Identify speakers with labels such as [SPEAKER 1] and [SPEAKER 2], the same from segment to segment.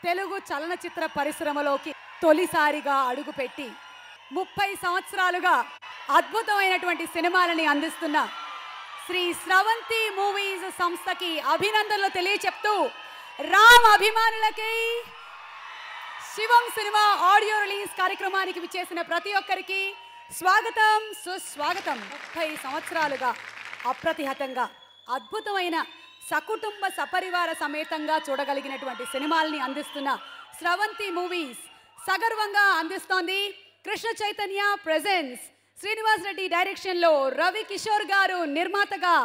[SPEAKER 1] తెలుగు చలనచిత్ర పరిశ్రమలోకి తొలిసారిగా అడుగుపెట్టి 30 సంవత్సరాలుగా అద్భుతమైనటువంటి సినిమాలని అందిస్తున్న శ్రీ స్రవంతి మూవీస్ సంస్థకి అభినందనలు తెలియచెప్తూ రామ్ అభిమానులకి శివం సినిమా ఆడియో రిలీజ్ కార్యక్రమానికి విచ్చేసిన ప్రతి ఒక్కరికి స్వాగతం సుస్వాగతం. 30 సంవత్సరాలుగా అప్రతిహతంగా అద్భుతమైన సకుటుంబ సపరివార సమేతంగా చూడగలిగినటువంటి సినిమాల్ని అందిస్తున్న స్రవంతి మూవీస్ సగర్వంగా అందిస్తోంది. కృష్ణ చైతన్య ప్రెజెన్స్ శ్రీనివాస్ రెడ్డి డైరెక్షన్ లో రవి కిషోర్ గారు నిర్మాతగా,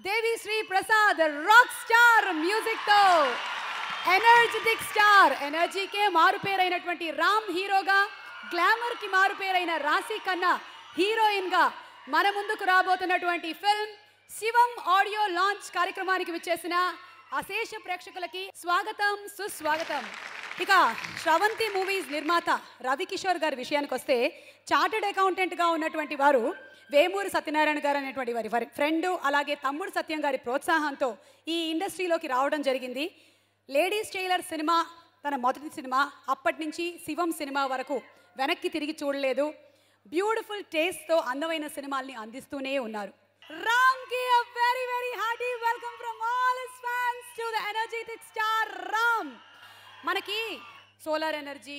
[SPEAKER 1] Devi Sri Prasad rock star music తో, ఎనర్జెటిక్ స్టార్ ఎనర్జీకే మారుపేరైనటువంటి రామ్ హీరోగా, గ్లామర్ కి మారుపేరైన రాశి ఖన్నా హీరోయిన్ గా మన ముందుకు రాబోతున్నటువంటి ఫిల్మ్ శివం ఆడియో లాంచ్ కార్యక్రమానికి విచ్చేసిన అశేష ప్రేక్షకులకి స్వాగతం సుస్వాగతం. ఇక స్రవంతి మూవీస్ నిర్మాత రవి కిషోర్ గారి విషయానికి వస్తే, చార్టెడ్ అకౌంటెంట్గా ఉన్నటువంటి వారు వేమూరి సత్యనారాయణ గారు అనేటువంటి వారి ఫ్రెండ్, అలాగే తమ్ముడు సత్యం గారి ప్రోత్సాహంతో ఈ ఇండస్ట్రీలోకి రావడం జరిగింది. లేడీస్ టైలర్ సినిమా తన మొదటి సినిమా, అప్పటి నుంచి శివం సినిమా వరకు వెనక్కి తిరిగి చూడలేదు. బ్యూటిఫుల్ టేస్ట్తో అందమైన సినిమాల్ని అందిస్తూనే ఉన్నారు. రామ్ కి a very very hearty welcome from all his fans to the energetic star Ram. మనకి solar energy,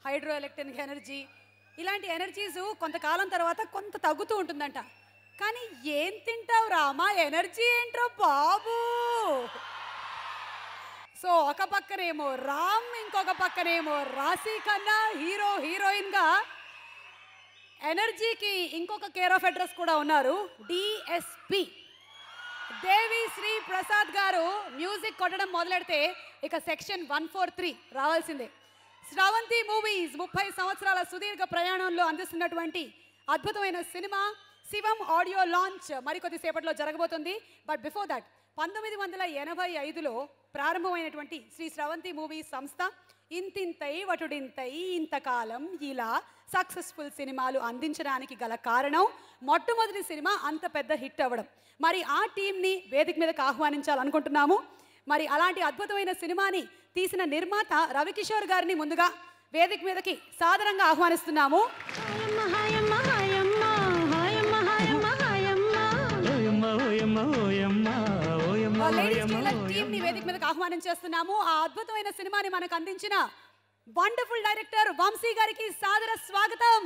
[SPEAKER 1] hydro electric energy ఇలాంటి ఎనర్జీస్ కొంతకాలం తర్వాత కొంత తగ్గుతూ ఉంటుందంట. కానీ ఏం తింటావు రామా, ఎనర్జీ ఏంట్రా బాబు. సో ఒక పక్కనేమో రామ్, ఇంకొక పక్కనేమో రాశి ఖన్నా హీరో హీరోయిన్గా, ఎనర్జీకి ఇంకొక కేర్ ఆఫ్ అడ్రస్ కూడా ఉన్నారు, డిఎస్పి దేవి శ్రీ ప్రసాద్ గారు. మ్యూజిక్ కొట్టడం మొదలెడితే ఇక సెక్షన్ 143 రావాల్సిందే. స్రవంతి మూవీస్ 30 సంవత్సరాల సుదీర్ఘ ప్రయాణంలో అందిస్తున్నటువంటి అద్భుతమైన సినిమా శివం ఆడియో లాంచ్ మరికొద్ది సేపట్లో జరగబోతుంది. బట్ బిఫోర్ దట్ 1985లో ప్రారంభమైనటువంటి శ్రీ స్రవంతి మూవీస్ సంస్థ ఇంతింతై వటుడింతై ఇంతకాలం ఇలా సక్సెస్ఫుల్ సినిమాలు అందించడానికి గల కారణం మొట్టమొదటి సినిమా అంత పెద్ద హిట్ అవ్వడం. మరి ఆ టీంని వేదిక మీదకి ఆహ్వానించాలనుకుంటున్నాము. మరి అలాంటి అద్భుతమైన సినిమాని తీసిన నిర్మాత రవికిషోర్ గారిని ముందుగా వేదిక మీదకి సాదరంగా ఆహ్వానిస్తున్నాము. టీంని వేదిక మీదకి ఆహ్వానించేస్తున్నాము. ఆ అద్భుతమైన సినిమాని మనకు అందించిన వండర్ఫుల్ డైరెక్టర్ వంశీ గారికి సాదర స్వాగతం.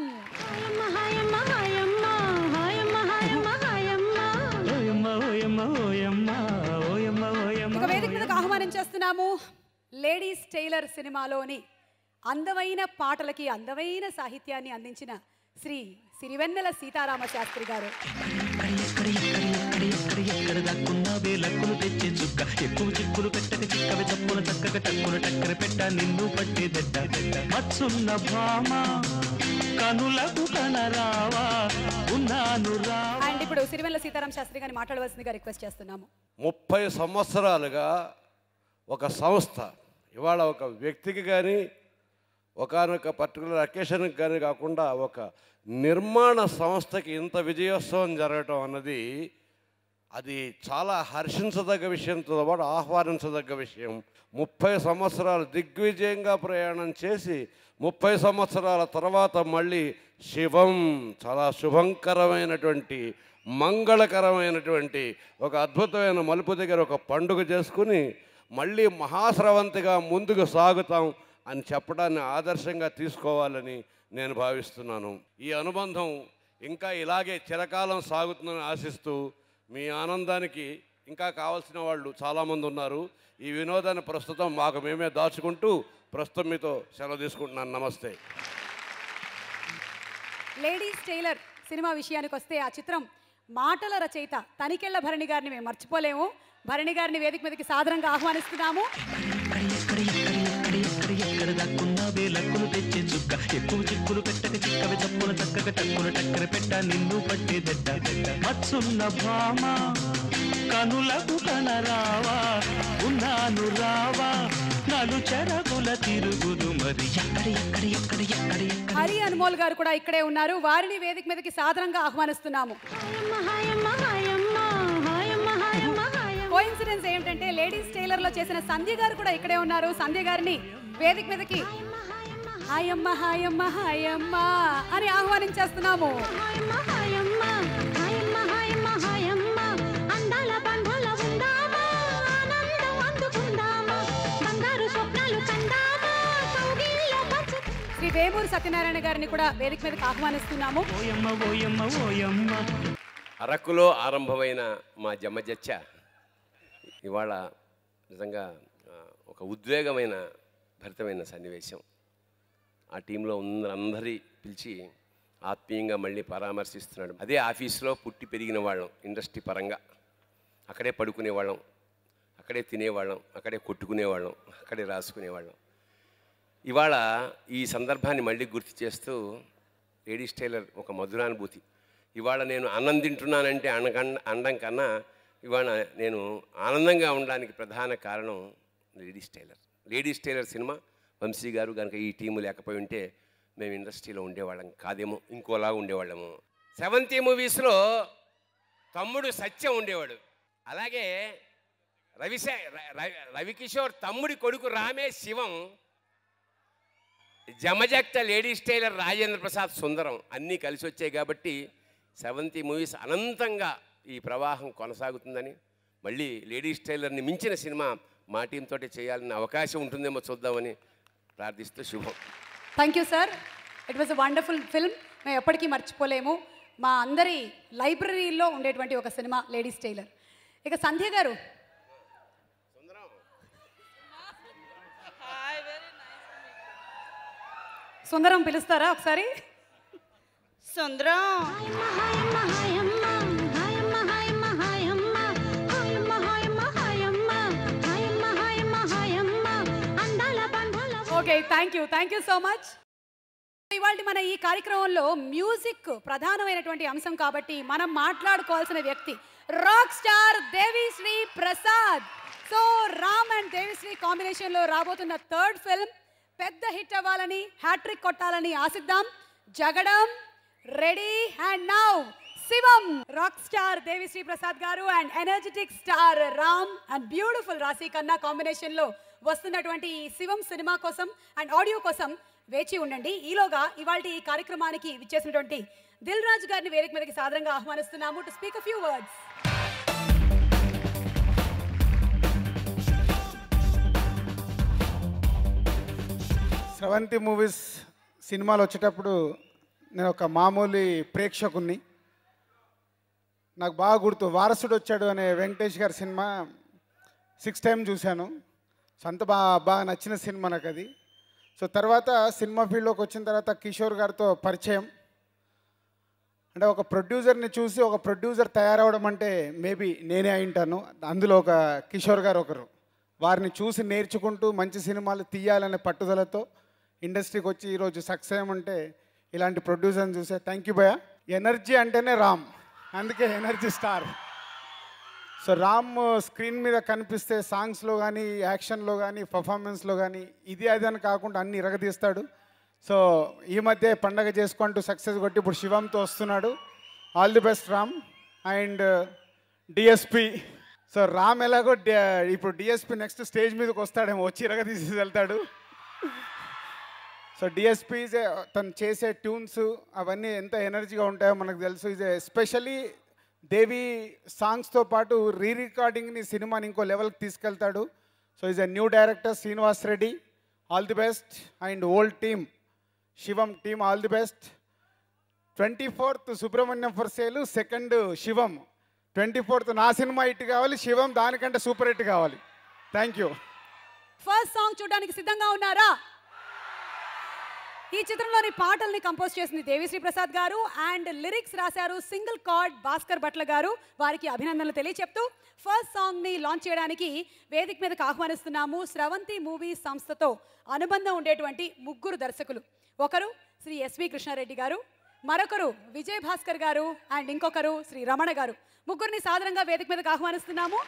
[SPEAKER 1] వేదిక మీదకి ఆహ్వానించేస్తున్నాము లేడీస్ టైలర్ సినిమాలోని అందమైన పాటలకి అందమైన సాహిత్యాన్ని అందించిన శ్రీ సిరివెన్నెల సీతారామ శాస్త్రి గారు. అండ్ ఇప్పుడు సిరివెన్నెల సీతారామ శాస్త్రి గారిని మాట్లాడవలసిందిగా రిక్వెస్ట్ చేస్తున్నాము.
[SPEAKER 2] 30 సంవత్సరాలుగా ఒక సంస్థ ఇవాళ ఒక వ్యక్తికి కానీ ఒకనొక పర్టికులర్ అకేషన్కి కానీ కాకుండా ఒక నిర్మాణ సంస్థకి ఇంత విజయోత్సవం జరగటం అన్నది అది చాలా హర్షించదగ్గ విషయంతో పాటు ఆహ్వానించదగ్గ విషయం. 30 సంవత్సరాలు దిగ్విజయంగా ప్రయాణం చేసి 30 సంవత్సరాల తర్వాత మళ్ళీ శివం చాలా శుభంకరమైనటువంటి మంగళకరమైనటువంటి ఒక అద్భుతమైన మలుపు దగ్గర ఒక పండుగ చేసుకుని మళ్ళీ మహాస్రవంతిగా ముందుకు సాగుతాం అని చెప్పడాన్ని ఆదర్శంగా తీసుకోవాలని నేను భావిస్తున్నాను. ఈ అనుబంధం ఇంకా ఇలాగే చిరకాలం సాగుతుందని ఆశిస్తూ, మీ ఆనందానికి ఇంకా కావాల్సిన వాళ్ళు చాలామంది ఉన్నారు. ఈ వినోదాన్ని ప్రస్తుతం మాకు మేమే దాచుకుంటూ ప్రస్తుతం మీతో సెలవు తీసుకుంటున్నాను. నమస్తే.
[SPEAKER 1] లేడీస్ టైలర్ సినిమా విషయానికి వస్తే, ఆ చిత్రం మాటల రచయిత తనికెళ్ల భరణి గారిని మేము మర్చిపోలేము. భరణి గారిని వేదిక మీదకి సాదరంగా ఆహ్వానిస్తున్నాము. హరి అన్మోల్ గారు కూడా ఇక్కడే ఉన్నారు. వారిని వేదిక మీదకి సాదరంగా ఆహ్వానిస్తున్నాము. కోఇన్సిడెన్స్ ఏమిటంటే లేడీస్ టైలర్ లో చేసిన సంధ్య గారు కూడా ఇక్కడే ఉన్నారు. సంధ్య గారిని వేదిక మీదకి హాయమ్మ హాయమ్మ హాయమ్మ అని ఆహ్వానించేస్తున్నాము. శ్రీ వేమూరు సత్యనారాయణ గారిని కూడా వేదిక మీదకి ఆహ్వానిస్తున్నాము.
[SPEAKER 3] అరకులో ఆరంభమైన మా జమజచ్చ ఇవాళ నిజంగా ఒక ఉద్వేగమైన భరితమైన సన్నివేశం. ఆ టీంలో అందరి పిలిచి ఆత్మీయంగా మళ్ళీ పరామర్శిస్తున్నాడు. అదే ఆఫీస్లో పుట్టి పెరిగిన వాళ్ళం, ఇండస్ట్రీ పరంగా అక్కడే పడుకునేవాళ్ళం, అక్కడే తినేవాళ్ళం, అక్కడే కొట్టుకునేవాళ్ళం, అక్కడే రాసుకునేవాళ్ళం. ఇవాళ ఈ సందర్భాన్ని మళ్ళీ గుర్తు చేస్తూ లేడీస్ టైలర్ ఒక మధురానుభూతి. ఇవాళ నేను అన్నం తింటున్నానంటే అనడం కన్నా ఇవాళ నేను ఆనందంగా ఉండడానికి ప్రధాన కారణం లేడీస్ టైలర్ సినిమా. వంశీ గారు కనుక ఈ టీము లేకపోయి ఉంటే మేము ఇండస్ట్రీలో ఉండేవాళ్ళం కాదేమో, ఇంకోలా ఉండేవాళ్ళము. 70 మూవీస్లో తమ్ముడు సత్యం ఉండేవాడు. అలాగే రవికిషోర్ తమ్ముడి కొడుకు రామే శివం, జమజక్త లేడీస్ టైలర్ రాజేంద్ర ప్రసాద్ సుందరం అన్నీ కలిసి వచ్చాయి. కాబట్టి 70 మూవీస్ అనంతంగా ఈ ప్రవాహం కొనసాగుతుందని, మళ్ళీ లేడీస్ టైలర్ని మించిన సినిమా మా టీంతో చేయాలన్న అవకాశం ఉంటుందేమో చూద్దామని ప్రార్థిస్తూ శుభం.
[SPEAKER 1] Thank you sir. It was a wonderful film. మేము ఎప్పటికీ మర్చిపోలేము. మా అందరి లైబ్రరీలో ఉండేటువంటి ఒక సినిమా లేడీస్ టైలర్. ఇక సంధ్య గారు సుందరం పిలుస్తారా ఒకసారి?
[SPEAKER 4] Sundaram
[SPEAKER 1] okay, thank you so much. ఇవాళ మన ఈ కార్యక్రమంలో మ్యూజిక్ ప్రధానమైనటువంటి అంశం కాబట్టి మనం మాట్లాడుకోవాల్సిన వ్యక్తి rock star Devi Sri Prasad. So Ram and Devi Sri కాంబినేషన్లో రాబోతున్న థర్డ్ ఫిల్మ్ పెద్ద హిట్ అవ్వాలని, హ్యాట్రిక్ కొట్టాలని ఆశిద్దాం. Jagadam ready and now Shivam. Rock star Devi Sri Prasad గారు and energetic star Ram and beautiful Raashi Khanna కాంబినేషన్లో వస్తున్నటువంటి ఈ శివం సినిమా కోసం అండ్ ఆడియో కోసం వేచి ఉండండి. ఈలోగా ఇవాళ ఈ కార్యక్రమానికి విచ్చేసినటువంటి దిల్ రాజు గారిని వేదిక మీదకి సాదరంగా ఆహ్వానిస్తున్నాము to speak a few words.
[SPEAKER 5] Sravanthi movies సినిమాలు వచ్చేటప్పుడు నేను ఒక మామూలు ప్రేక్షకుని. నాకు బాగా గుర్తు వారసుడు వచ్చాడు అనే వెంకటేష్ గారి సినిమా 6 టైమ్స్ చూశాను. సో అంత బాగా నచ్చిన సినిమా నాకు అది. సో తర్వాత సినిమా ఫీల్డ్లోకి వచ్చిన తర్వాత కిషోర్ గారితో పరిచయం. అంటే ఒక ప్రొడ్యూసర్ని చూసి ఒక ప్రొడ్యూసర్ తయారవడం అంటే మేబీ నేనే అయింటాను. అందులో ఒక కిషోర్ గారు ఒకరు. వారిని చూసి నేర్చుకుంటూ మంచి సినిమాలు తీయాలనే పట్టుదలతో ఇండస్ట్రీకి వచ్చి ఈరోజు సక్సెస్ అయ్యమంటే ఇలాంటి ప్రొడ్యూసర్ని చూసే థ్యాంక్ యూ భయ్యా. ఎనర్జీ అంటేనే రామ్, అందుకే energy star. So Ram screen మీద కనిపిస్తే సాంగ్స్లో కానీ, యాక్షన్లో కానీ, పర్ఫార్మెన్స్లో కానీ ఇది అది అని కాకుండా అన్ని ఇరగదీస్తాడు. సో ఈ మధ్య పండగ చేసుకుంటూ సక్సెస్ కొట్టి ఇప్పుడు శివంతో వస్తున్నాడు. All the best Ram. And DSP. So Ram ఎలాగో ఇప్పుడు డిఎస్పి నెక్స్ట్ స్టేజ్ మీదకి వస్తాడేమో, వచ్చి ఇరగదీసి వెళ్తాడు. సో డిఎస్పి తను చేసే ట్యూన్స్ అవన్నీ ఎంత ఎనర్జీగా ఉంటాయో మనకు తెలుసు. ఇది ఎస్పెషలీ దేవి సాంగ్స్తో పాటు రికార్డింగ్ని సినిమాని ఇంకో లెవెల్కి తీసుకెళ్తాడు. So is a new director Srinivas Reddy. All the best. And old team Shivam team all the best. 24th Subrahmanyam for సేలు, 2nd శివం. 24th నా సినిమా హిట్ కావాలి, శివం దానికంటే సూపర్ హిట్ కావాలి. Thank you.
[SPEAKER 1] ఫస్ట్ సాంగ్ చూడడానికి సిద్ధంగా ఉన్నారా? ఈ చిత్రంలోని పాటల్ని కంపోజ్ చేసింది దేవిశ్రీ ప్రసాద్ గారు అండ్ లిరిక్స్ రాశారు సింగిల్ కార్డ్ భాస్కర్ భట్ల గారు. వారికి అభినందనలు తెలియచెప్తూ ఫస్ట్ సాంగ్ని లాంచ్ చేయడానికి వేదిక మీదకి ఆహ్వానిస్తున్నాము స్రవంతి మూవీస్ సంస్థతో అనుబంధం ఉండేటువంటి 3 దర్శకులు. ఒకరు శ్రీ ఎస్వి కృష్ణారెడ్డి గారు, మరొకరు విజయ్ భాస్కర్ గారు అండ్ ఇంకొకరు శ్రీ రమణ గారు. 3ని సాదరంగా వేదిక మీదకి ఆహ్వానిస్తున్నాము.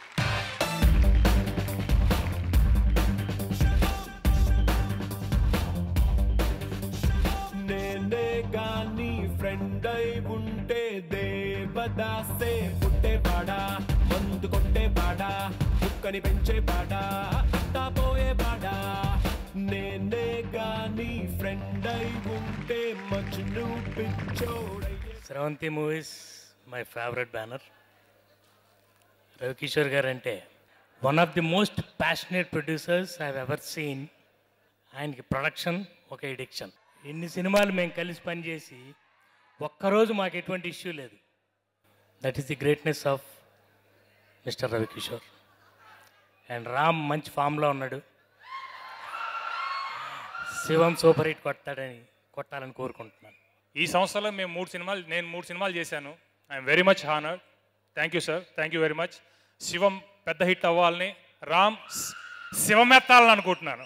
[SPEAKER 6] గాని ఫ్రెండ్ అయి ఉంటే దేవదాసే పుట్టేవాడా, మందు కొట్టేవాడా, కుక్కని పెంచేవాడా, అట్టా పోయేవాడా. నేను ఫ్రెండ్ అయి ఉంటే మజ్ను పిచ్చోడయ్యే.
[SPEAKER 7] Sravanthi movies my favourite banner. Ravi Kishore గారు అంటే one of the most passionate producers I have ever seen. ఆయనకి ప్రొడక్షన్ ఒక ఎడిక్షన్. ఇన్ని సినిమాలు మేము కలిసి పనిచేసి ఒక్కరోజు మాకు ఎటువంటి ఇష్యూ లేదు. That is the greatness of mister Ravikishore. And Ram మంచి ఫామ్లో ఉన్నాడు. శివం సూపర్ హిట్ కొట్టాలని కోరుకుంటున్నాను.
[SPEAKER 8] ఈ సంవత్సరంలో నేను 3 సినిమాలు చేశాను. I'm very much honoured. Thank you sir, thank you very much. Shivam పెద్ద హిట్ అవ్వాలని, రామ్ శివమెత్తాలని అనుకుంటున్నాను.